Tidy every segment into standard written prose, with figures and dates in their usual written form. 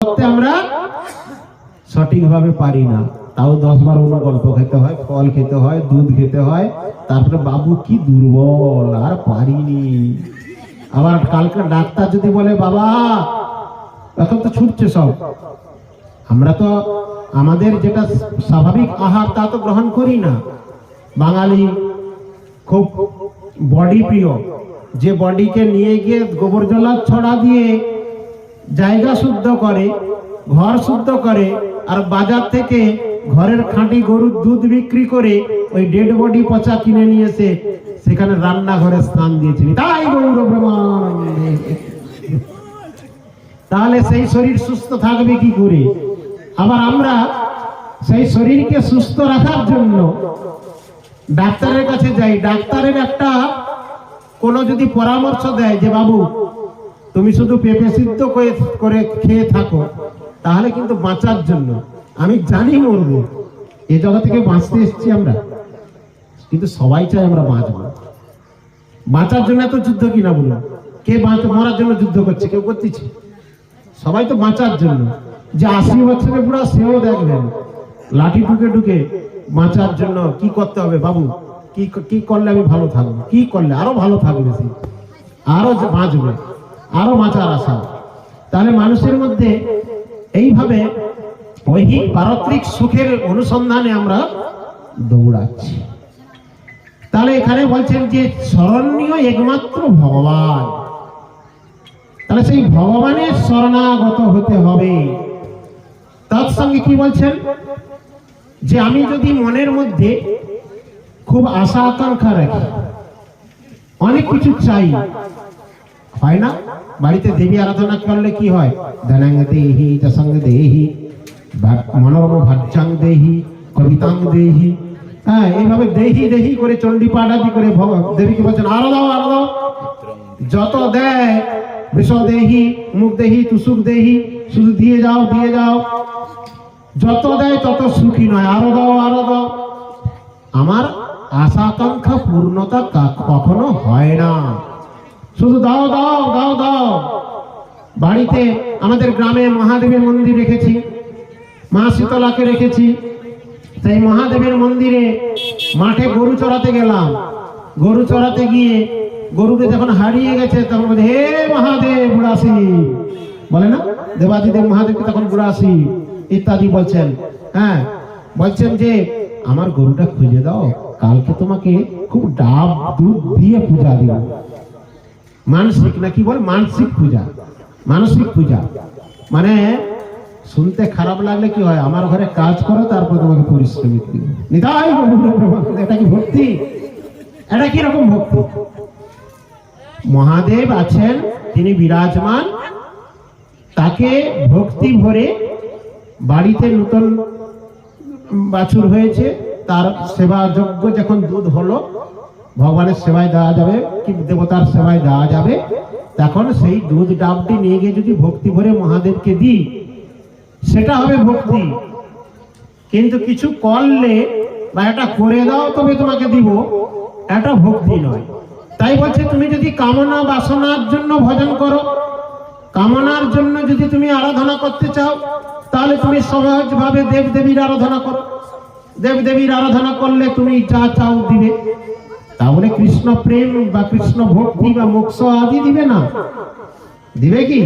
করতে আমরা সঠিকভাবে পারি না। তাও 10-12 গল্প খেতে হয়, ফল খেতে হয়, দুধ খেতে হয়, তারপরে বাবু কি দুর্বল, আর পারিনি। আবার কালকে ডাক্তার যদি বলে বাবা, এখন তো ছুটছে সব, আমরা তো আমাদের যেটা স্বাভাবিক আহার তা তো গ্রহণ করি না। বাঙালি খুব বডি প্রিয়, যে বডিকে নিয়ে গিয়ে গোবর জলা ছড়া দিয়ে জায়গা শুদ্ধ করে, ঘর শুদ্ধ করে, আর বাজার থেকে ঘরের খাঁটি গরুর দুধ বিক্রি করে ওই ডেড বডি পচা কিনে নিয়ে এসে সেখানে রান্নাঘরে স্নান দিয়েছিলি, তাই গৌর ব্রহ্মানন্দে। তাহলে সেই শরীর সুস্থ থাকবে কি করে? আবার আমরা সেই শরীরকে সুস্থ রাখার জন্য ডাক্তারের কাছে যাই। ডাক্তারের একটা কোনো যদি পরামর্শ দেয় যে বাবু তুমি শুধু পেঁপে সিদ্ধ করে খেয়ে থাকো, তাহলে কিন্তু বাঁচার জন্য, আমি জানি মরবো, এ জগৎ থেকে বাঁচতে এসেছি আমরা, কিন্তু সবাই চাই আমরা বাঁচবো। বাঁচার জন্য এত যুদ্ধ কিনা বলুন? কে মরার জন্য যুদ্ধ করছে? কেউ করতেছে? সবাই তো বাঁচার জন্য। যে 80 বছরের বুড়া সেও দেখবেন লাঠি ঢুকে বাঁচার জন্য কি করতে হবে বাবু, কি করলে আমি ভালো থাকবো, কি করলে আরো ভালো থাকবে, সে আরো বাঁচবে, আরো বাঁচার আশা। তাহলে মানুষের মধ্যে এইভাবে ঐহিক পারত্রিক সুখের অনুসন্ধানে আমরা দৌড়াচ্ছি। তাহলে এখানে বলছেন যে শরণীয় একমাত্র ভগবান। তাহলে সেই ভগবানের শরণাগত হতে হবে। তৎসঙ্গে কি বলছেন? যে আমি যদি মনের মধ্যে খুব আশা আকাঙ্ক্ষা রাখি, অনেক কিছু চাই, হয় না? বাড়িতে দেবী আরাধনা করলে কি হয়? ধনাং দেহি যশং দেহি মনোরম ভাজ্যাং দেহি কবিতাং দেহি, হ্যাঁ, এইভাবে দেহি দেহি করে চণ্ডী পাঠ আদি করে দেবীকে বলছেন আরো দাও, আরো দাও। যত দেয়, বৃষ দেহি, মুখ দেহি, তুসুক দেহি, শুধু দিয়ে যাও, দিয়ে যাও। যত দেয় তত সুখী নয়, আরো দাও, আরো দাও। আমার আশা আকাঙ্ক্ষা পূর্ণতা কখনো হয় না, শুধু দাও দাও দাও দাও। বাড়িতে আমাদের গ্রামে মহাদেবের মন্দির রেখেছি, মা শীতলাকে রেখেছি। সেই মহাদেবের মন্দিরে মাঠে গরু চড়াতে গেলাম। গরু চড়াতে গিয়ে গরুকে যখন হারিয়ে গেছে তখন বলে হে মহাদেব বুড়াসি, বলে না দেবাদিদেব মহাদেবকে তখন বুড়াসি ইত্যাদি বলছেন। হ্যাঁ, বলছেন যে আমার গরুটা খুঁজে দাও, কালকে তোমাকে খুব ডাব দুধ দিয়ে পূজা দিব। মানসিক নাকি বল, মানসিক পূজা, মানসিক পূজা। মানে শুনতে খারাপ লাগলে কি হয়, আমার ঘরে কাজ করো তারপর তোমাকে পরিশ্রমিক দিব। নিতাই এটা কি ভক্তি? এটা কি রকম ভক্তি? মহাদেব আছেন, তিনি বিরাজমান, তাকে ভক্তি ভরে বাড়িতে নতুন বাছুর হয়েছে, তার সেবা যজ্ঞ যখন দুধ হলো, ভগবানের সেবায় দেওয়া যাবে কি দেবতার সেবায় দেওয়া যাবে, তখন সেই দুধ ডাবটি নিয়ে গিয়ে যদি ভক্তি ভরে মহাদেবকে দিই, সেটা হবে ভক্তি। কিন্তু কিছু করলে বা এটা করে দাও তবে তোমাকে দিব, এটা ভক্তি নয়। তাই বলছে তুমি যদি কামনা বাসনার জন্য ভজন করো, কামনার জন্য যদি তুমি আরাধনা করতে চাও, তাহলে তুমি সহজভাবে দেবদেবীর আরাধনা করো। দেবদেবীর আরাধনা করলে তুমি যা চাও দিবে। তাহলে কৃষ্ণ প্রেম বা কৃষ্ণ ভক্তি বা মোক্ষ আদি দিবে না? দিবে কি?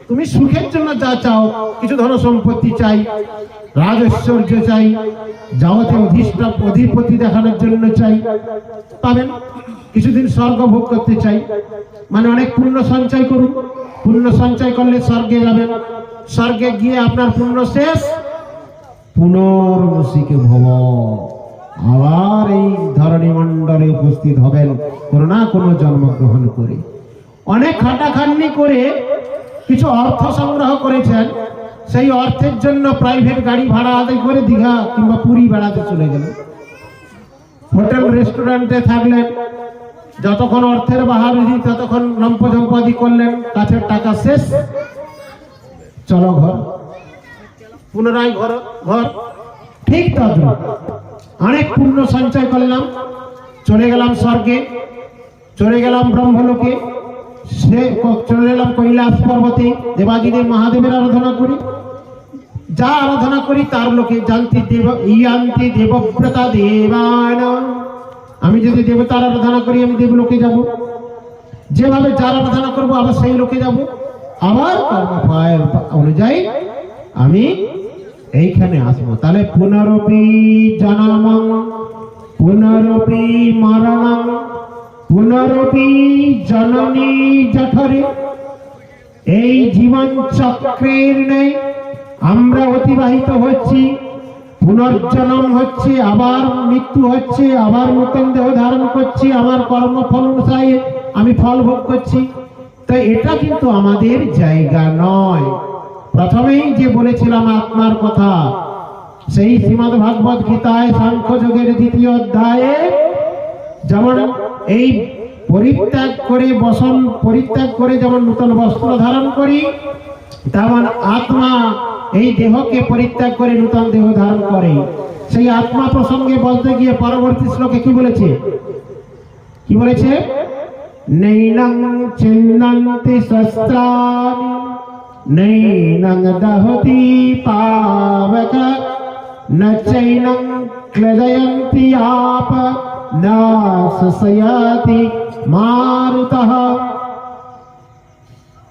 তুমি সুখের জন্য যা চাও, কিছু ধন সম্পত্তি চাই, রাজ ঐশ্বর্য চাই, জগতে অধিপতি দেখানোর জন্য চাই, পাবেন। কিছুদিন স্বর্গ ভোগ করতে চাই, মানে অনেক পুণ্য সঞ্চয় করুন। পুণ্য সঞ্চয় করলে স্বর্গে যাবেন, স্বর্গে গিয়ে আপনার পুণ্য শেষ, পুনর্মুষিকে ভব, আবার এই ধরণী মণ্ডলে উপস্থিত হবেন কোনো না কোনো জন্মগ্রহণ করে। অনেক খাটাখাটনি করে কিছু অর্থ সংগ্রহ করেছেন, সেই অর্থের জন্য প্রাইভেট গাড়ি ভাড়া আদায় করে দীঘা কিংবা পুরী বেড়াতে চলে গেলেন। হোটেল রেস্টুরেন্টে থাকলেন, যতক্ষণ অর্থের বাহাদুরি ততক্ষণ লম্পজম্পাদি করলেন, কাছের টাকা শেষ, চলো ঘর, পুনরায় ঘর ঘর। ঠিক তদ্রূপ অনেক পুণ্য সঞ্চয় করলাম, চলে গেলাম স্বর্গে, চলে গেলাম ব্রহ্মলোকে, সে চলে এলাম কৈলাস পর্বতে, দেবাদিদেব মহাদেবের আরাধনা করি, যা আরাধনা করি তার লোকে জানতি দেব ইয়ান্তি দেবব্রতা দেবান। আমি যদি দেবতার আরাধনা করি আমি দেবলোকে যাব, যেভাবে যার আরাধনা করবো আবার সেই লোকে যাব, আবার কর্মফল অনুযায়ী আমি এইখানে আসবো। তাহলে পুনরপি জননং পুনরপি মরণং পুনরপি জননী জঠরে, এই জীবন চক্রের নেই আমরা অতিবাহিত হচ্ছি, পুনর্জন্ম হচ্ছে, আবার মৃত্যু হচ্ছে, আবার নতুন দেহ ধারণ করছি, আমার কর্মফল অনুসারে আমি ফল ভোগ করছি। তো এটা কিন্তু আমাদের জায়গা নয়। প্রথমেই যে বলেছিলাম আত্মার কথা, সেই শ্রীমদ্ ভাগবত গীতায় সাংখ্য যোগের 2য় অধ্যায়ে যেমন এই পরিত্যাগ করে যেমন নতুন বস্ত্র ধারণ করি, তেমন আত্মা এই দেহকে পরিত্যাগ করে নতুন দেহ ধারণ করে। সেই আত্মা প্রসঙ্গে বলতে গিয়ে পরবর্তী শ্লোকে কি বলেছে? নৈনং ছিন্নন্তি শস্ত্রাণি নৈনং দহতি পাবক ন চৈনং ক্লেদয়ন্তি আপ ন শশয়তি মারুতঃ।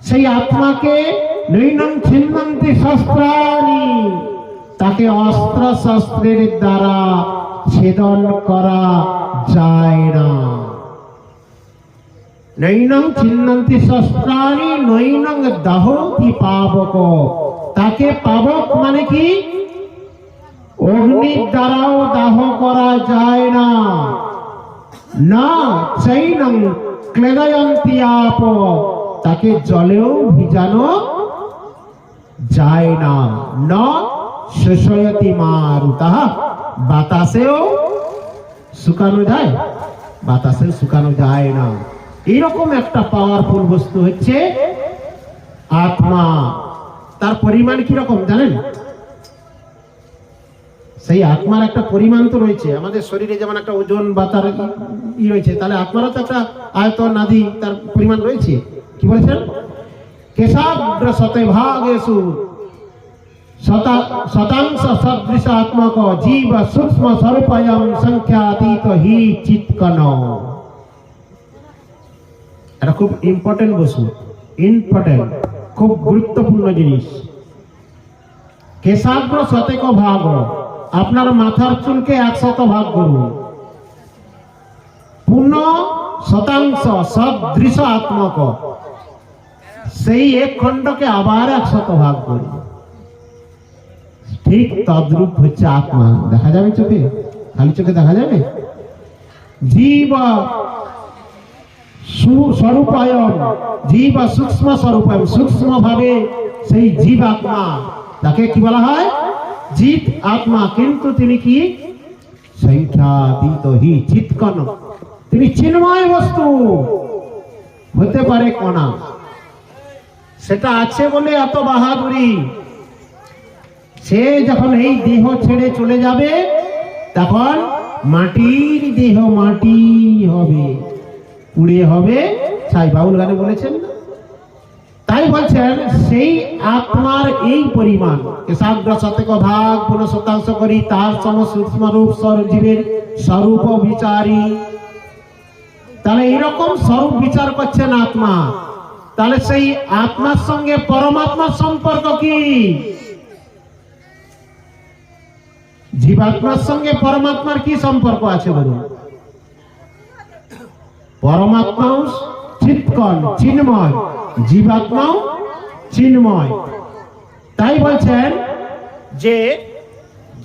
সেই আত্মাকে নৈনং ছিন্নন্তি শস্ত্রাণি, তাকে অস্ত্র শস্ত্রের দ্বারা ছেদন করা যায় না। নৈনং ছিন্নন্তি শস্ত্রাণি নৈনং দহতি পাবক, তাকে পাবক মানে কি? অগ্নির দ্বারাও দাহ করা যায় না। না চৈনং ক্লেদয়ন্তি আপ, তাকে জলেও ভিজানো যায় না। ন শোষয়তি মারুতঃ, বাতাসেও শুকানো যায়? বাতাসেও শুকানো যায় না। এইরকম একটা পাওয়ারফুল বস্তু হচ্ছে আত্মা। তার পরিমাণ কিরকম জানেন? সেই আত্মার একটা পরিমাণ তো রয়েছে। আমাদের শরীরে যেমন একটা ওজন বা তার রয়েছে, তাহলে আত্মারও তো একটা আয়তন আদি তার পরিমাণ রয়েছে। কি বলেছেন? কেশাগ্র শতে ভাগেষু শতাংশ সদৃশ আত্মক জীব সূক্ষ্ম স্বরূপয়ং সংখ্যাতীত হি চিৎকন। এটা খুব ইম্পর্টেন্ট বস্তু, খুব গুরুত্বপূর্ণ জিনিস। কেশাগ্র শতেক ভাগ, আপনার মাথার চুলকে 100 ভাগ করুন। পূর্ণ শতাংশ সদৃশ আত্মক, সেই এক খণ্ডকে আবার 100 ভাগ করুন। ঠিক তদ্রূপ হচ্ছে আত্মা। দেখা যাবে চোখে? খালি চোখে দেখা যাবে? জীব স্বরূপায়ম, জীব সূক্ষ্ম স্বরূপায়ম, সূক্ষ্ম ভাবে সেই জীব আত্মা, তাকে কি বলা হয়? জীব আত্মা। কিন্তু তিনি কি? সংখ্যাতীত হি চিৎকন, তিনি চিন্ময় বস্তু। হতে পারে কণা, সেটা আছে বলে এত বাহাদুরি। সে যখন এই দেহ ছেড়ে চলে যাবে তখন মাটির দেহ মাটি হবে, পুড়ে হবে ছাই। বাউল গানে বলেছেন। তাই বলছেন সেই আত্মার এই পরিমাণ কেশাগ্র শতেক ভাগ পুনঃ শতাংশ করি, তার সূক্ষ্ম রূপ জীবের স্বরূপ বিচারী। তাহলে এরকম স্বরূপ বিচার করছেন আত্মা। তাহলে সেই আত্মার সঙ্গে পরমাত্মার সম্পর্ক কি? জীবাত্মার সঙ্গে পরমাত্মার কি সম্পর্ক আছে বলুন? পরমাত্মাও চিৎকন চিন্ময়, জীবাত্মাও চিন্ময়। তাই বলছেন যে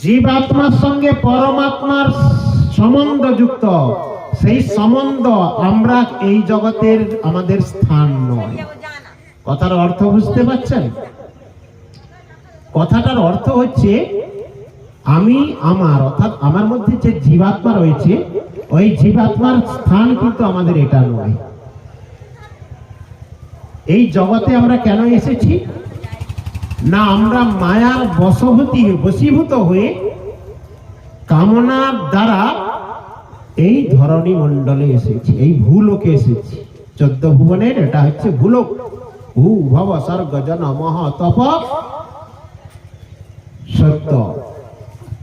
জীবাত্মার সঙ্গে পরমাত্মার সম্বন্ধ যুক্ত, সেই সম্বন্ধ আমরা এই জগতের আমাদের স্থান নয়। কথার অর্থ বুঝতে পারছেন? কথাটার অর্থ হচ্ছে আমি আমার, অর্থাৎ আমার মধ্যে যে জীবাত্মা রয়েছে, ওই জীবাত্মার স্থান কিন্তু আমাদের এটা নয়। এই জগতে আমরা কেন এসেছি? না আমরা মায়ার বশীভূত হয়ে কামনার দ্বারা এই ধরণী মণ্ডলে এসেছি, এই ভূলোকে এসেছি। 14 ভুবনের এটা হচ্ছে ভূলোক। ভূ ভব স্বর্গ জন মহ তপ সত্য।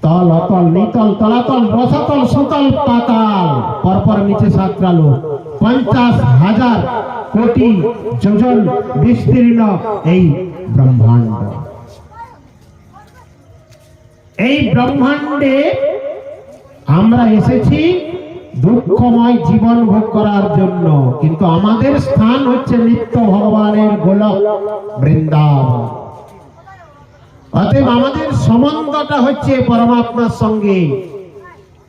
তল অতল নিতল তলাতল রসাতল সুতল পাতাল, পরপর নিচে 7টা লোক, 50,000 কোটি যোজন বিস্তীর্ণ এই ব্রহ্মাণ্ড। এই ব্রহ্মাণ্ডে আমরা এসেছি দুঃখময় জীবন ভোগ করার জন্য, কিন্তু আমাদের স্থান হচ্ছে নিত্য ভগবানের গোলক বৃন্দাবন। অতএব আমাদের সম্বন্ধটা হচ্ছে পরমাত্মার সঙ্গে।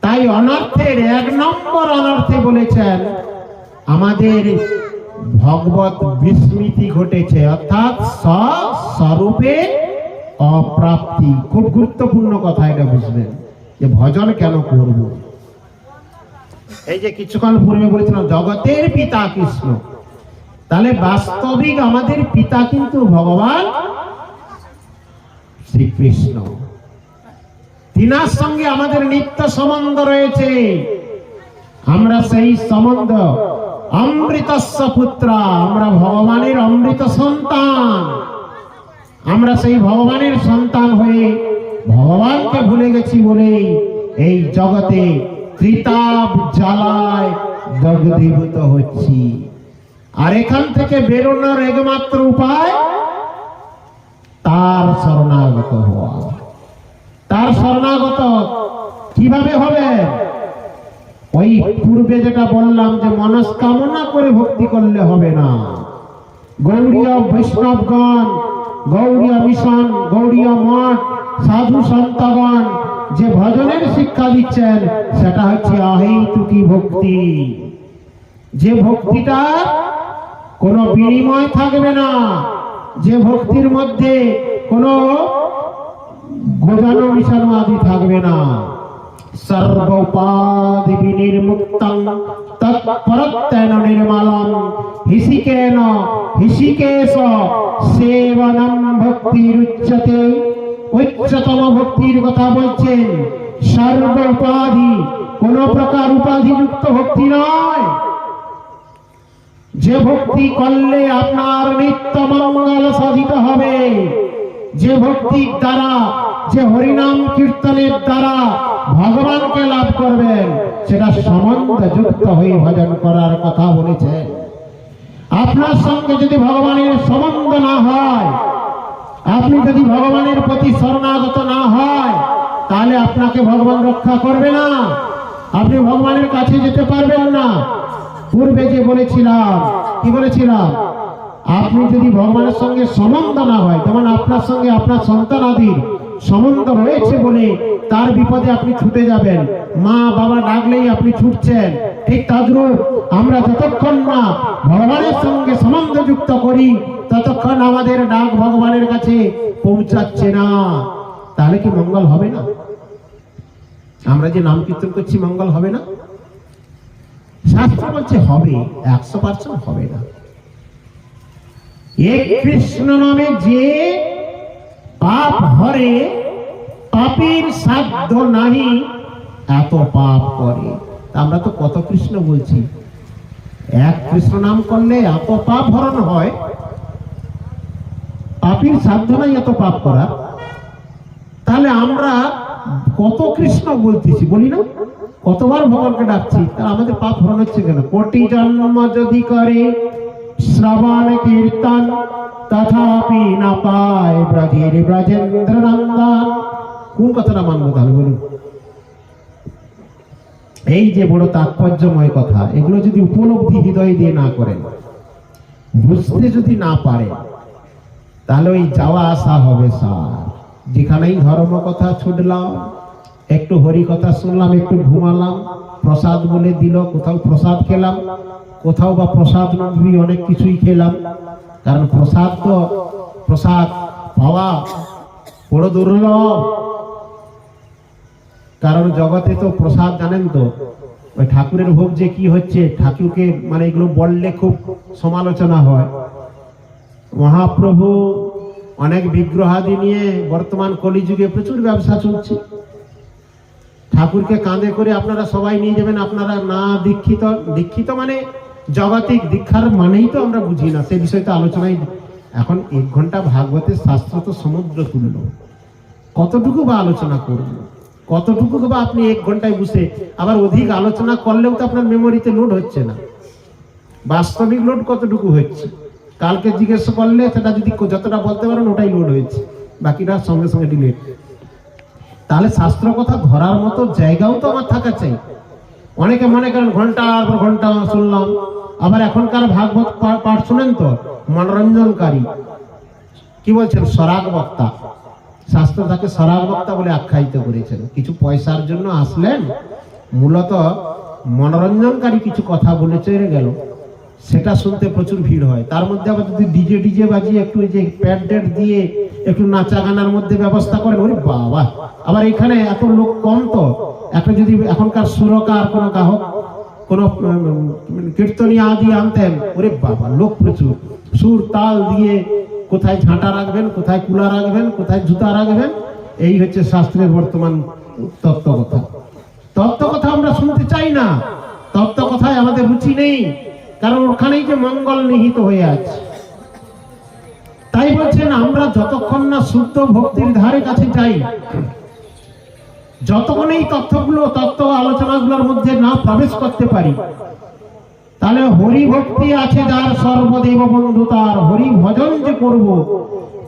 তাই অনর্থের 1 নম্বর অনর্থে বলেছেন আমাদের ভগবত বিস্মৃতি ঘটেছে, অর্থাৎ স্বস্বরূপে অপ্রাপ্তি। খুব গুরুত্বপূর্ণ কথা, এটা বুঝবেন যে ভজন কেন করব। এই যে কিছুক্ষণ পূর্বে বলেছিলাম জগতের পিতা কৃষ্ণ, তাহলে বাস্তবিক আমাদের পিতা কিন্তু ভগবান শ্রীকৃষ্ণ। তিনার সঙ্গে আমাদের নিত্য সম্বন্ধ রয়েছে। আমরা সেই সম্বন্ধ অমৃতস্য পুত্র, আমরা ভগবানের অমৃত সন্তান। আমরা সেই ভগবানের সন্তান হয়ে ভগবানকে ভুলে গেছি বলে এই জগতে ত্রিতাপ জ্বালায় দগ্ধীভূত হচ্ছি। আর এখান থেকে বেরোনোর একমাত্র উপায় তার শরণাগত হওয়া। তার শরণাগত কিভাবে হবে? ওই পূর্বে যেটা বললাম যে মনস্কামনা করে ভক্তি করলে হবে না। গৌড়ীয় বৈষ্ণবগণ, গৌড়ীয় মিশন, গৌড়ীয় মঠ, সাধু সন্তগণ যে ভজনের শিক্ষা দিচ্ছেন সেটা হচ্ছে অহেতুকী ভক্তি। যে ভক্তিটা কোনো বিনিময় থাকবে না, যে ভক্তির মধ্যে কোনো গোজানো মিশানো আদি থাকবে না। সর্বোপাধি বিনির্মুক্তং তৎপরত্বেন নির্মলং হিসিকেন হিসিকেশ সেবনম ভক্তিরুচ্যতে। উচ্চতম ভক্তির কথা বলছেন। সর্বোপাধি, কোন প্রকার উপাধিযুক্ত ভক্তি নয়। যে ভক্তি করলে আপনার নিত্য মঙ্গল সাধিত হবে, যে ভক্তির দ্বারা, যে হরিনাম কীর্তনের দ্বারা ভগবানকে লাভ করবেন, সেটা সম্বন্ধ যুক্ত হয়ে ভজন করার কথা বলেছেন। আপনার সঙ্গে যদি ভগবানের সম্বন্ধ না হয়, আপনি যদি ভগবানের প্রতি শরণাগত না হয়, তাহলে আপনাকে ভগবান রক্ষা করবে না, আপনি ভগবানের কাছে যেতে পারবেন না। পূর্বে যে বলেছিলাম, কি বলেছিলাম, আপনি যদি ভগবানের সঙ্গে সম্বন্ধ না হয়, যেমন আপনার সঙ্গে আপনার সন্তানাদির সম্বন্ধ রয়েছে বলে তার বিপদে আপনি ছুটে যাবেন, মা বাবা ডাকলেই আপনি ছুটছেন, ঠিক তদ্রূপ আমরা যতক্ষণ না ভগবানের সঙ্গে সম্বন্ধ যুক্ত করি ততক্ষণ আমাদের ডাক ভগবানের কাছে পৌঁছাচ্ছে না। তাহলে কি মঙ্গল হবে না? আমরা যে নাম কীর্তন করছি মঙ্গল হবে না? শাস্ত্র বলছে হবে, 100% হবে না। এক কৃষ্ণ নামে যে পাপ হরে, পাপের সাধ্য নাহি এত পাপ করে। আমরা তো কত কৃষ্ণ বলছি, এক কৃষ্ণ নাম করলে এত পাপ হরণ হয়, পাপের সাধ্য নাই এত পাপ করা। তাহলে আমরা কত কৃষ্ণ বলতেছি, বলি না, কতবার ভগবানকে ডাকছি, তাহলে আমাদের পাপ হরণ হচ্ছে কেন? কোটি জন্ম যদি করে শ্রবণ কীর্তন তথাপি না পায় ব্রজের ব্রজেন্দ্র নন্দন। কোন কথাটা মানবো তাহলে বলুন? এই যে বড় তাৎপর্যময় কথা, এগুলো যদি উপলব্ধি হৃদয় দিয়ে না করেন, বুঝতে যদি না পারে, তাহলে ওই যাওয়া আসা হবে সার। যেখানেই ধর্ম কথা ছুটলাম, একটু হরি কথা শুনলাম, একটু ঘুমালাম, প্রসাদ বলে দিল, কোথাও প্রসাদ খেলাম, কোথাও বা প্রসাদ নবী অনেক কিছুই খেলাম। কারণ প্রসাদ তো, প্রসাদ পাওয়া বড় দুর্লভ। কারণ জগতে তো প্রসাদ জানেন তো, ওই ঠাকুরের ভোগ যে কি হচ্ছে, ঠাকুরকে মানে এগুলো বললে খুব সমালোচনা হয়। মহাপ্রভু অনেক বিগ্রহাদি নিয়ে বর্তমান কলিযুগে প্রচুর ব্যবসা চলছে। ঠাকুরকে কাঁধে করে আপনারা সবাই নিয়ে যাবেন, আপনারা না দীক্ষিত, দীক্ষিত মানে জগতিক দীক্ষার মানেই তো আমরা বুঝি না, সে বিষয়টা আলোচনায়। এখন 1 ঘন্টা ভাগবতের শাস্ত্র তো সমুদ্র তুল্য, কতটুকু বা আলোচনা করব, কতটুকু বা আপনি 1 ঘন্টায় বুঝে, আবার অধিক আলোচনা করলেও তো আপনার মেমোরিতে লোড হচ্ছে না। বাস্তবিক লোড কতটুকু হচ্ছে কালকে জিজ্ঞেস করলে সেটা যদি যতটা বলতে পারেন ওটাই লোড হয়েছে, বাকিটা সঙ্গে সঙ্গে ডিলিট। তাহলে শাস্ত্র কথা ধরার মতো জায়গাও তো আমার থাকা চাই। অনেকে মনে করেন ঘন্টার পর ঘন্টা শুনলাম, আবার এখনকার ভাগবত পাঠ শুনেন তো মনোরঞ্জনকারী, কি বলছেন, সরাগ বক্তা। শাস্ত্র তাকে সরাগ বক্তা বলে আখ্যায়িত করেছেন। কিছু পয়সার জন্য আসলেন, মূলত মনোরঞ্জনকারী কিছু কথা বলে চলে গেল, সেটা শুনতে প্রচুর ভিড় হয়। তার মধ্যে আবার যদি ডিজে বাজিয়ে একটু যে প্যাড ডেট দিয়ে একটু নাচা গানার মধ্যে ব্যবস্থা করেন, ওরে বাবা। আবার এখানে এত লোক কম, তো একটা যদি এখনকার সুরকার কোনো গাহক কোনো কীর্তনীয় আদি আনতেন, ওরে বাবা লোক প্রচুর, সুর তাল দিয়ে কোথায় ঝাঁটা রাখবেন, কোথায় কুলা রাখবেন, কোথায় জুতা রাখবেন, এই হচ্ছে শাস্ত্রের বর্তমান তত্ত্ব কথা। তত্ত্ব কথা আমরা শুনতে চাই না, তত্ত্ব কথায় আমাদের রুচি নেই, কারণ ওখানেই যে মঙ্গল নিহিত হয়ে আছে। তাই বলছেন আমরা যতক্ষণ না শুদ্ধ ভক্তির ধারে কাছে যাই, যতক্ষণ এই তত্ত্ব আলোচনাগুলোর মধ্যে না প্রবেশ করতে পারি, তাহলে হরি ভক্তি আছে যার সর্বদেব বন্ধু তার, হরি ভজন যে করব,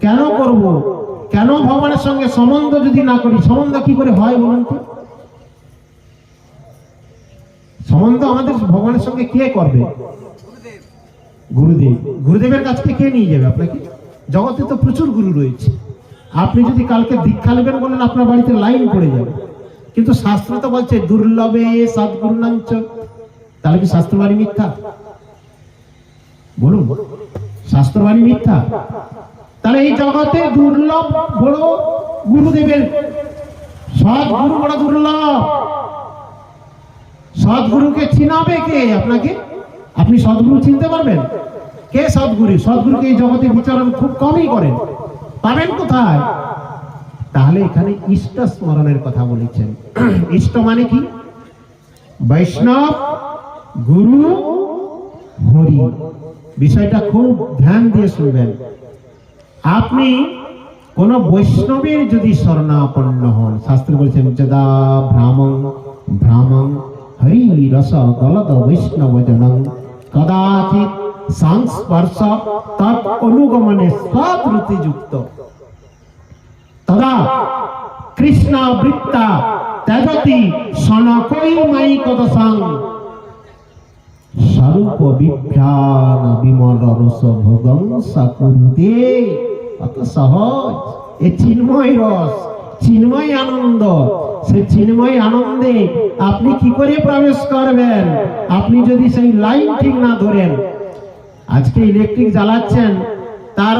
কেন করব, কেন ভগবানের সঙ্গে সম্বন্ধ যদি না করি, সম্বন্ধ কি করে হয় বলুন তো? সম্বন্ধ আমাদের ভগবানের সঙ্গে কে করবে? গুরুদেব। গুরুদেবের কাছে কে নিয়ে যাবে আপনাকে? জগতে তো প্রচুর গুরু রয়েছে। আপনি যদি কালকে দীক্ষা নেবেন বলেন, আপনার বাড়িতে লাইন পড়ে যাবে। কিন্তু শাস্ত্র তো বলছে দুর্লভে সদ্গুরুনাঞ্চ। তাহলে কি শাস্ত্রবাণী মিথ্যা? বলুন, শাস্ত্রবাণী মিথ্যা? তাহলে এই জগতে দুর্লভ বড় গুরুদেবের, সদ্গুরু বড় দুর্লভ। সদ্গুরুকে চিনাবে কে আপনাকে? আপনি সদ্গুরু চিনতে পারবেন? কে সদ্গুরু? সদ্গুরুকে এই জগতে বিচরণ খুব কমই করেন, পাবেন কোথায়? তাহলে এখানে ইষ্ট স্মরণের কথা বলেছেন। ইষ্ট মানে কি? বৈষ্ণব, গুরু, হরি। বিষয়টা খুব ধ্যান দিয়ে শুনবেন। আপনি কোন বৈষ্ণবের যদি শরণাপন্ন হন, শাস্ত্র বলছেন যদা ভ্রামং হরি রস গলদ বৈষ্ণব জনং কদাচিৎ সংস্পর্শ তৎ অনুগমনে সৎরুতি যুক্ত তদা কৃষ্ণ বৃত্তা তেজতি সনকৈময়ী কদসাং স্বরূপ বিভ্রাণ বিমল রস ভোগং সকুরুতে। কত সহজ! এ চিন্ময় রস, চিন্ময় আনন্দ। সে চিন্ময় আনন্দে আপনি কি করে প্রবেশ করবেন? আপনি যদি সেই লাইন ঠিক না ধরেন। আজকে ইলেকট্রিক জ্বালাচ্ছেন, তার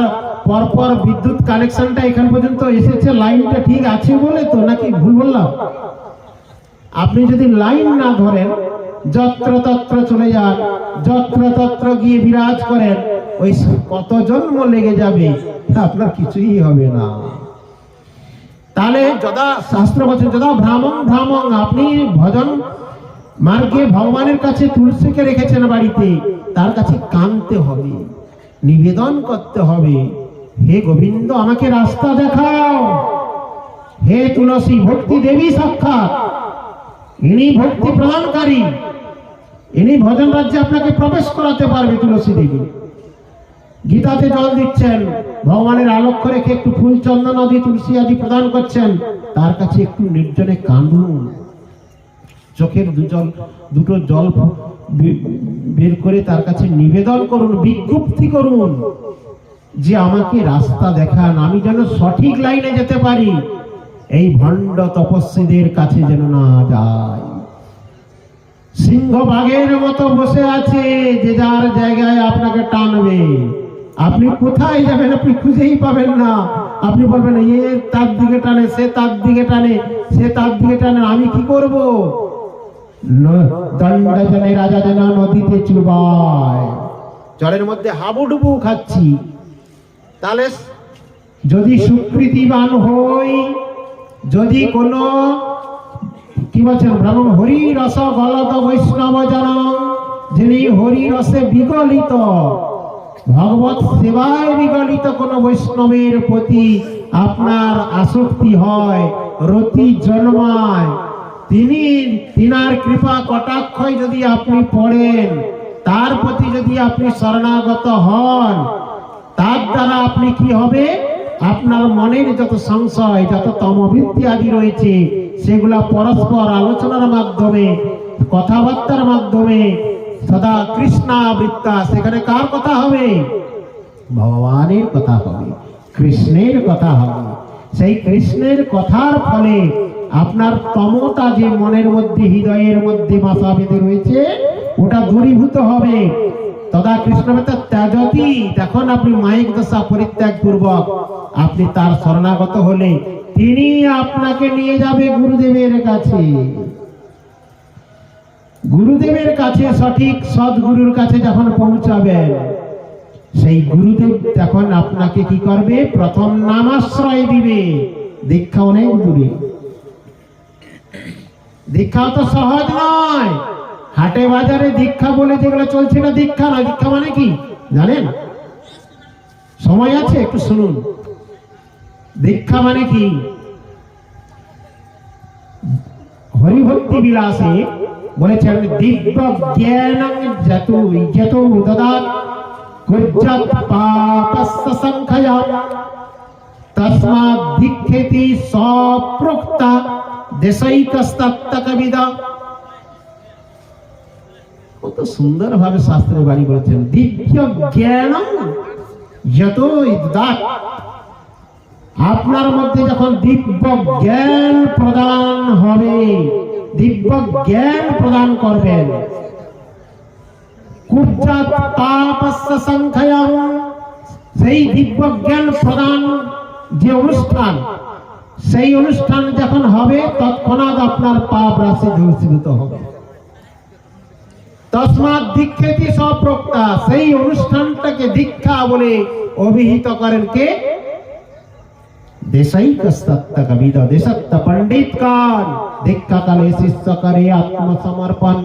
পরপর বিদ্যুৎ কানেকশনটা এখান পর্যন্ত এসেছে, লাইনটা ঠিক আছে বলে তো, নাকি ভুল বললাম? আপনি যদি লাইন না ধরেন, যত্র তত্র চলে যান, যত্র তত্র গিয়ে বিরাজ করেন, ওই কত জন্ম লেগে যাবে, আপনার কিছুই হবে না। তাহলে যদা শাস্ত্র বলছেন যদা ভ্রামং, আপনি ভজন মার্গে ভগবানের কাছে তুলসীকে রেখেছেন বাড়িতে, তার কাছে কাঁদতে হবে, নিবেদন করতে হবে, হে গোবিন্দ আমাকে রাস্তা দেখাও। হে তুলসী, ভক্তি দেবী সাক্ষাৎ, ইনি ভক্তি প্রদানকারী, ইনি ভজন রাজ্যে আপনাকে প্রবেশ করাতে পারবে। তুলসী দেবী গীতাতে জল দিচ্ছেন, ভগবানের আলক্ষ্য রেখে একটু ফুল চন্দন আদি তুলসী আদি প্রদান করছেন, তার কাছে একটু নির্জনে কাঁদুন, চোখের দুটো জল বের করে তার কাছে নিবেদন করুন, বিজ্ঞপ্তি করুন যে আমাকে রাস্তা দেখান, আমি যেন সঠিক লাইনে যেতে পারি, এই ভণ্ড তপস্বীদের কাছে যেন না যায়। সিংহ বাঘের মতো বসে আছে, যে যার জায়গায় আপনাকে টানবে। আপনি কোথায় যাবেন আপনি খুঁজেই পাবেন না। আপনি বলবেন এ তার দিকে টানে, সে তার দিকে টানে, সে তার দিকে টানে, আমি কি করব? দণ্ড জনে রাজা যেন নদীতে চুবায়, জলের মধ্যে হাবুডুবু খাচ্ছি। তাহলে যদি সুকৃতিবান হই, যদি কোনো কি বলছেন ব্রাহ্মণ হরি রস গলদ বৈষ্ণব জন, যিনি হরি রসে বিগলিত, ভগবত সেবায় বিগলিত কোন বৈষ্ণবের প্রতি আপনার আসক্তি হয়, রতি জন্মায়, তিনার কৃপা কটাক্ষয় যদি আপনি পড়েন, তার প্রতি যদি আপনি শরণাগত হন, তার দ্বারা আপনি কি হবে, আপনার মনের যত সংশয়, যত তমবৃত্তি আদি রয়েছে, সেগুলা পরস্পর আলোচনার মাধ্যমে, কথাবার্তার মাধ্যমে সদা কৃষ্ণাবৃত্তা, সেখানে কার কথা হবে, ভগবানের কথা হবে, কৃষ্ণের কথা হবে। সেই কৃষ্ণের কথার ফলে আপনার তমতা যে মনের মধ্যে, হৃদয়ের মধ্যে বাসা বেঁধে রয়েছে, ওটা দূরীভূত হবে। তদা কৃষ্ণবেতা ত্যাজতি, তখন আপনি মায়িক দশা পরিত্যাগ পূর্বক আপনি তার শরণাগত হলে তিনি আপনাকে নিয়ে যাবে গুরুদেবের কাছে। গুরুদেবের কাছে, সঠিক সদ্গুরুর কাছে যখন পৌঁছাবেন, সেই গুরুদেব তখন আপনাকে কি করবে, প্রথম নামাশ্রয় দিবে। দীক্ষা অনেক দূরে, দীক্ষা তো সহজ নয়। হাটে বাজারে দীক্ষা বলে যেগুলো চলছে না, দীক্ষা নয়। দীক্ষা মানে কি জানেন? সময় আছে একটু শুনুন। দীক্ষা মানে কি? হরিভক্তি বিলাসে বলেছেন, দিব্য জ্ঞানং যত দদাত কুজ্জাত পাপস্য সংখ্যয়া তস্মাৎ দীক্ষেতি সপ্রোক্তা দেশৈকস্তত্ত্ববিদ। কত সুন্দর ভাবে শাস্ত্রের বাণী বলেছেন, দিব্য জ্ঞানং যতই দদাত। আপনার মধ্যে যখন দিব্য জ্ঞান প্রদান হবে, দিব্য জ্ঞান প্রদান করবেন, কুজ্জাত পাপস্য সংখ্যয়া, সেই দিব্য জ্ঞান প্রদান যে অনুষ্ঠান, সেই অনুষ্ঠান যখন হবে, তৎক্ষণাৎ আপনার পাপ রাশি ধূসীভূত হবে। তস্মাৎ দীক্ষেতি সপ্রোক্তা, সেই অনুষ্ঠানটাকে দীক্ষা বলে অভিহিত করেন কে? দেশৈকস্তত্ত্ববিদ, দেশত্ব পণ্ডিতগণ। দীক্ষা কালে শিষ্য করে আত্মসমর্পণ,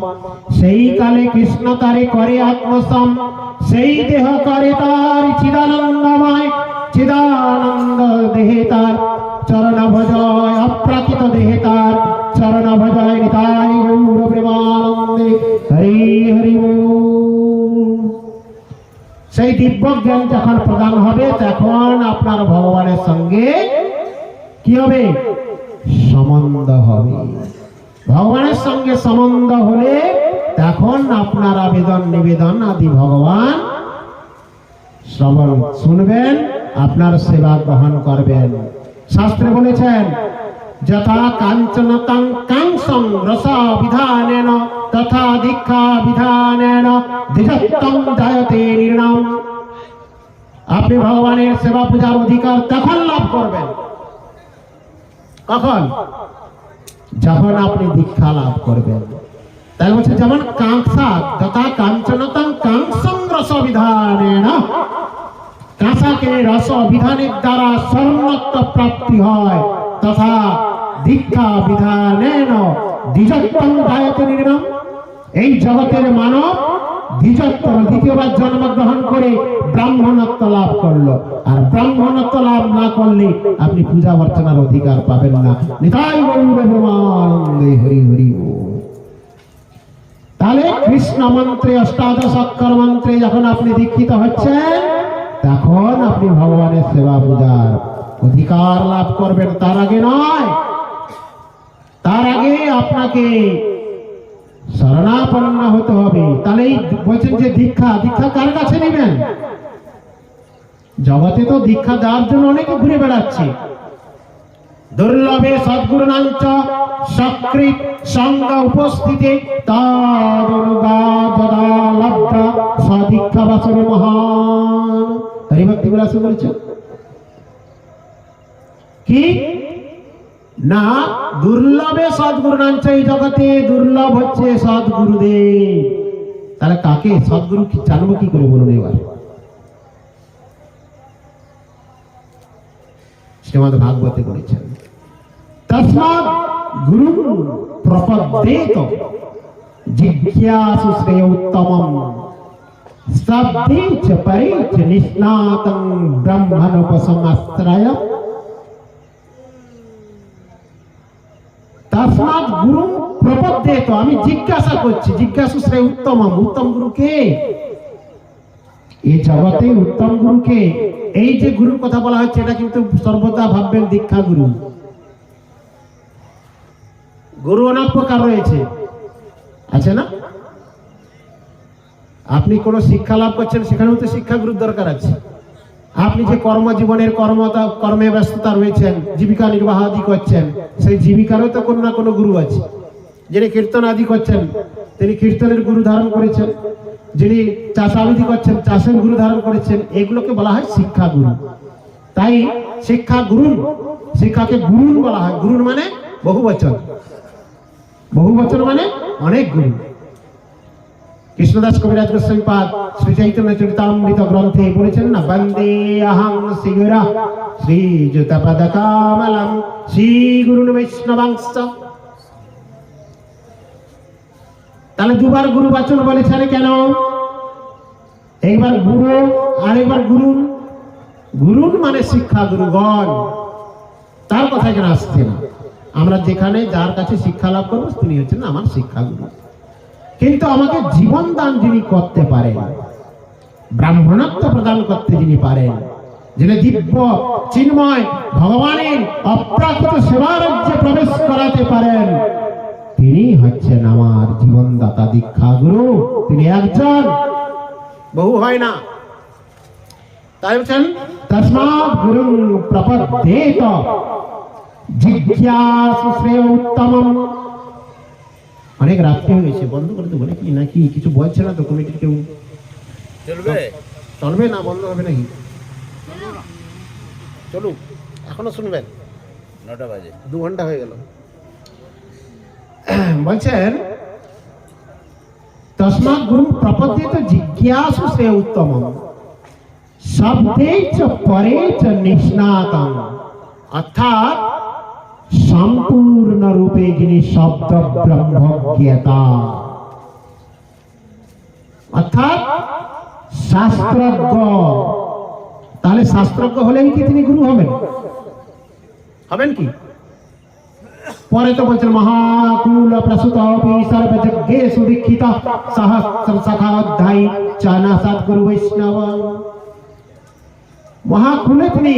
সেই কালে কৃষ্ণ তারে করে আত্মসম, সেই দেহ করে তার চিদানন্দময়, চিদানন্দ দেহে তার চরণ ভজয়, অপ্রাকৃত দেহে তার চরণ ভজয়। নিতাই গৌর প্রেমানন্দে, হরি হরি বল। সেই দিব্য জ্ঞান যখন প্রদান হবে, তখন আপনার ভগবানের সঙ্গে কি হবে? সম্বন্ধ হবে। ভগবানের সঙ্গে সম্বন্ধ হলে তখন আপনার আবেদন নিবেদন আদি ভগবান শ্রবণ শুনবেন, আপনার সেবা গ্রহণ করবেন। শাস্ত্রে বলেছেন, যথা কাঞ্চনতং কাংসং রসা বিধানেন তথা দীক্ষা বিধানেন দ্বিজত্বং জায়তে নির্ণাম। আপনি ভগবানের সেবা পূজার অধিকার তখন লাভ করবেন, কখন? যখন আপনি দীক্ষা লাভ করবেন। তাই বলছে, যেমন কাংসা তথা কাঞ্চনতং কাংসং রস বিধানেন, কাঁসাকে রস বিধানের দ্বারা স্বর্ণত্ব প্রাপ্তি হয়, তথা দীক্ষা বিধানেন দ্বিজত্বং জায়তে নির্ণাম। এই জগতের মানব দ্বিজত্ব, দ্বিতীয়বার জন্মগ্রহণ করে ব্রাহ্মণত্ব লাভ করলো, আর ব্রাহ্মণত্ব লাভ না করলে আপনি পূজা অর্চনার অধিকার পাবেন না। নিতাই গৌর প্রেমানন্দে, হরি হরি বল। তাহলে কৃষ্ণ মন্ত্রে, অষ্টাদশ অক্ষর মন্ত্রে যখন আপনি দীক্ষিত হচ্ছেন, তখন আপনি ভগবানের সেবা পূজার অধিকার লাভ করবেন। তার আগে নয়। তার আগে আপনাকে শরণাপন্ন হতে হবে। তাহলে বলছেন যে দীক্ষা, দীক্ষা কার কাছে নেবেন? জগতে তো দীক্ষা দেওয়ার জন্য অনেকে ঘুরে বেড়াচ্ছে। দুর্লভে সদ্গুরুনাঞ্চ সকৃত সঙ্গ উপস্থিতে তাদনুগা যদা লব্ধা সদীক্ষা বাসর মহান। হরিভক্তি বিলাসে বলেছেন কি না, দুর্লভে সদ্গুরুনাঞ্চ, এই জগতে দুর্লভ হচ্ছে সদ্গুরুদেব। তাহলে কাকে সদ্গুরু জানবো কি করে বলুন এবার? শ্রীমদ্ ভাগবতে বলেছেন, তস্মাৎ গুরু প্রপদ্যেত জিজ্ঞাসু শ্রেয় উত্তমম শব্দে চ পরে চ নিষ্ণাতং ব্রহ্মণোপসমাশ্রয় তস্মাৎ গুরু প্রপদ্যেত। আমি জিজ্ঞাসা করছি, জিজ্ঞাসু শ্রেয় উত্তমম, উত্তম গুরু কে? এই জগতে উত্তম গুরু কে? এই যে গুরুর কথা বলা হচ্ছে এটা কিন্তু সর্বদা ভাববেন দীক্ষা গুরু। গুরু অনেক প্রকার রয়েছে, আছে না? আপনি কোন শিক্ষা লাভ করছেন, সেখানেও তো শিক্ষা গুরুর দরকার আছে। আপনি যে কর্মজীবনের কর্মে ব্যস্ততা রয়েছেন, জীবিকা নির্বাহ আদি করছেন, সেই জীবিকারও তো কোনো না কোনো গুরু আছে। যিনি কীর্তন আদি করছেন তিনি কীর্তনের গুরু ধারণ করেছেন, যিনি চাষাবাদি করছেন চাষের গুরু ধারণ করেছেন। এগুলোকে বলা হয় শিক্ষা গুরু। তাই শিক্ষা গুরু, শিক্ষাকে গুরু বলা হয়। গুরু মানে বহু বচন, বহু বচন মানে অনেক গুরু। কৃষ্ণদাস কবিরাজ গোস্বামী পাদ শ্রী চৈতন্য চরিতামৃত গ্রন্থে বলেছেন না, বন্দে অহং শ্রীগুরা শ্রীযুত পদকমলম শ্রী গুরুন বৈষ্ণবাংশ। তাহলে দুবার গুরু বচন বলেছেন কেন? একবার গুরু আর একবার গুরুন। গুরুন মানে শিক্ষা গুরুগণ, তার কথা এখানে আসছে না। আমরা যেখানে যার কাছে শিক্ষা লাভ করবো তিনি হচ্ছেন আমার শিক্ষা গুরু। কিন্তু আমাকে জীবন দান যিনি করতে পারেন, ব্রাহ্মণত্ব প্রদান করতে যিনি পারেন, যিনি দিব্য চিন্ময় ভগবানের অপ্রাকৃত সেবারাজ্যে প্রবেশ করাতে পারেন, তিনি হচ্ছেন আমার জীবনদাতা দীক্ষা গুরু। তিনি একজন, বহু হয় না। তাই বলছেন তস্মাৎ গুরুং প্রপদ্যেত জিজ্ঞাসু শ্রেয় উত্তমম। অনেক রাত্রি হয়ে গেছে, বন্ধ করে দেবো নাকি? নাকি কিছু বলছে না তো কমিটির কেউ? চলবে চলবে না, বন্ধ হবে নাকি? চলুক, এখনো শুনবেন? 9টা বাজে, 2 ঘন্টা হয়ে গেল। বলছেন তস্মাৎ গুরু প্রপদ্যেত জিজ্ঞাসু শ্রেয় উত্তমম শব্দে চ পরে চ নিষ্ণাতং। অর্থাৎ সম্পূর্ণ রূপে যিনি শব্দ ব্রহ্মজ্ঞতা, অর্থাৎ শাস্ত্রজ্ঞ। তাহলে শাস্ত্রজ্ঞ হলেই কি তিনি গুরু হবেন? হবেন কি? পরে তো বলছেন মহাকুল প্রসূত সর্বযজ্ঞে সুদীক্ষিত সহস্র শাখাধ্যায়ী চানা সদ্গুরু বৈষ্ণব। মহাকুলে তিনি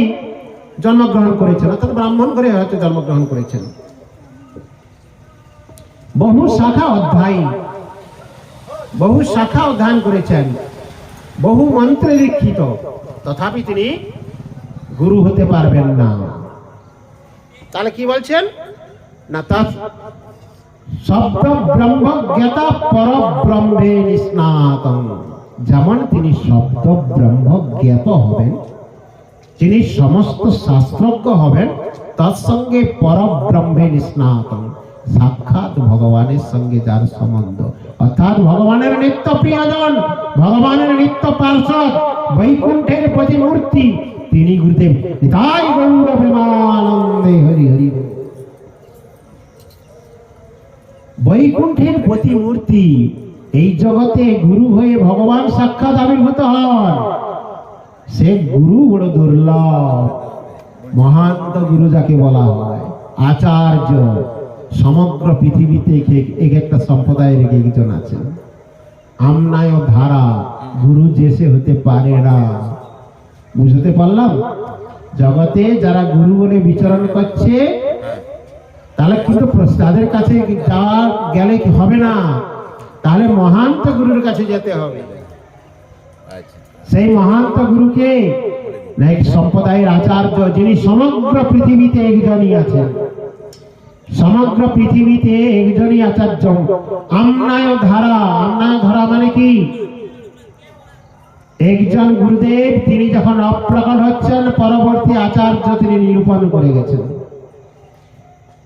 জন্মগ্রহণ করেছেন, অর্থাৎ ব্রাহ্মণ ঘরে হয়তো জন্মগ্রহণ করেছেন। বহু শাখা অধ্যায়ী, বহু শাখা অধ্যয়ন করেছেন, বহু মন্ত্রে দীক্ষিত, তথাপি তিনি গুরু হতে পারবেন না। তাহলে কি বলছেন না, তার শব্দ ব্রহ্মজ্ঞতা পরব্রহ্মে নিষ্ণাতং। যেমন তিনি শব্দ ব্রহ্মজ্ঞাত হবেন, যিনি সমস্ত শাস্ত্রজ্ঞ হবেন, তার সঙ্গে পরব্রহ্মে নিষ্ণাতং, সাক্ষাৎ ভগবানের সঙ্গে যার সম্বন্ধ, অর্থাৎ ভগবানের নিত্য প্রিয়জন, ভগবানের নিত্য পার্ষদ, বৈকুণ্ঠের প্রতিমূর্তি তিনি গুরুদেব। তাই গৌর প্রেমানন্দে হরি হরি। বৈকুণ্ঠের প্রতিমূর্তি, এই জগতে গুরু হয়ে ভগবান সাক্ষাৎ আবির্ভূত হন। সে গুরু বড় দুর্লভ, মহান্ত গুরু যাকে বলা হয়, আচার্য। সমগ্র পৃথিবীতে এক একটা সম্প্রদায়ের একজন আছেন, আমনায় ধারা গুরু যে সে হতে পারে না। বুঝতে পারলাম? জগতে যারা গুরু বলে বিচরণ করছে, তাহলে কিন্তু তাদের কাছে যাওয়া গেলে হবে না, তাহলে মহান্ত গুরুর কাছে যেতে হবে। সেই মহান্ত গুরুকে এক সম্প্রদায়ের আচার্য, যিনি সমগ্র পৃথিবীতে একজনই আছেন, সমগ্র পৃথিবীতে একজনই আচার্য। আমনায় ধারা, আমনায় ধারা মানে কি? একজন গুরুদেব, তিনি যখন অপ্রকট হচ্ছেন, পরবর্তী আচার্য তিনি নিরূপণ করে গেছেন।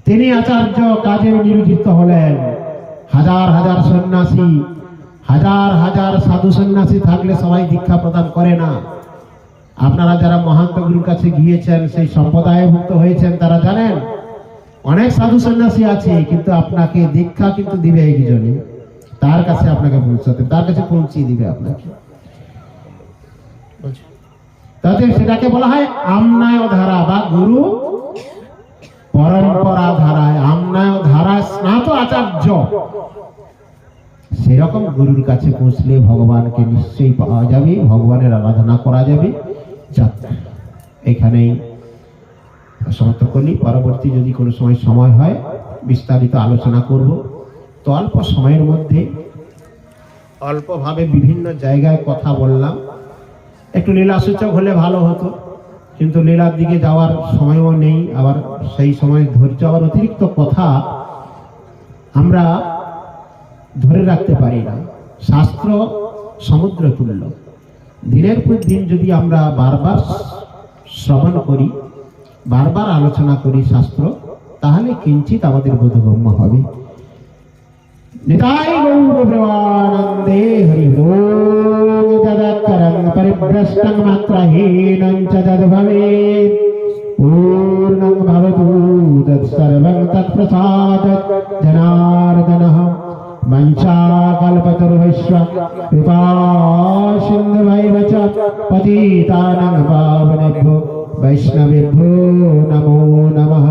তিনি আচার্য কাজে নিয়োজিত হলেন। হাজার হাজার সন্ন্যাসী, হাজার হাজার সাধু সন্ন্যাসী থাকলে সবাই দীক্ষা প্রদান করে না। আপনারা যারা মহান্ত গুরুর কাছে গিয়েছেন, সেই সম্প্রদায়ভুক্ত হয়েছেন, তারা জানেন অনেক সাধু সন্ন্যাসী আছে, কিন্তু আপনাকে দীক্ষা কিন্তু দিবে একজনই, তার কাছে আপনাকে পৌঁছাতে, তার কাছে পৌঁছিয়ে দিবে আপনাকে। তাতে সেটাকে বলা হয় আমনায় ধারা বা গুরু পরম্পরা ধারায়, আমনায় ধারায় স্নাত আচার্য। সেরকম গুরুর কাছে পৌঁছলে ভগবানকে নিশ্চয়ই পাওয়া যাবে, ভগবানের আরাধনা করা যাবে। যাক, এখানেই সমাপ্ত করলি। পরবর্তী যদি কোনো সময় হয় বিস্তারিত আলোচনা করব। তো অল্প সময়ের মধ্যে অল্পভাবে বিভিন্ন জায়গায় কথা বললাম। একটু লীলাসূচক হলে ভালো হতো, কিন্তু লীলার দিকে যাওয়ার সময়ও নেই, আবার সেই সময় ধৈর্য, আবার অতিরিক্ত কথা আমরা ধরে রাখতে পারি না। শাস্ত্র সমুদ্র তুল্য, দিনের পর দিন যদি আমরা বারবার শ্রবণ করি, বারবার আলোচনা করি শাস্ত্র, তাহলে কিঞ্চিত আমাদের বোধগম্য হবে। নিতাই গৌর প্রেমানন্দে হরি ওম। যদক্ষরং পরিভ্রষ্টং মাত্রহীনং চ যদ্ভবেৎ পূর্ণং ভবতু তৎসর্বং তৎপ্রসাদাৎ জনার্দনঃ। वंशाकल्पतरुभ्यश्च कृपा सिन्धुभैव च पतितानां पावनेभ्यो वैष्णवेभ्यो नमो नमः।